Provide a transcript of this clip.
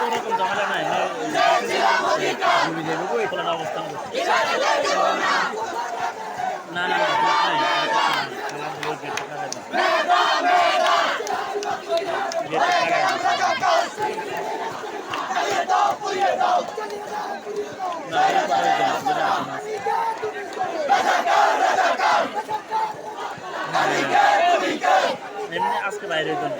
ওরকম ঝামেলা নাই এখানে অবস্থান করছে না না নাই এমনি আজকে বাইরের জন্য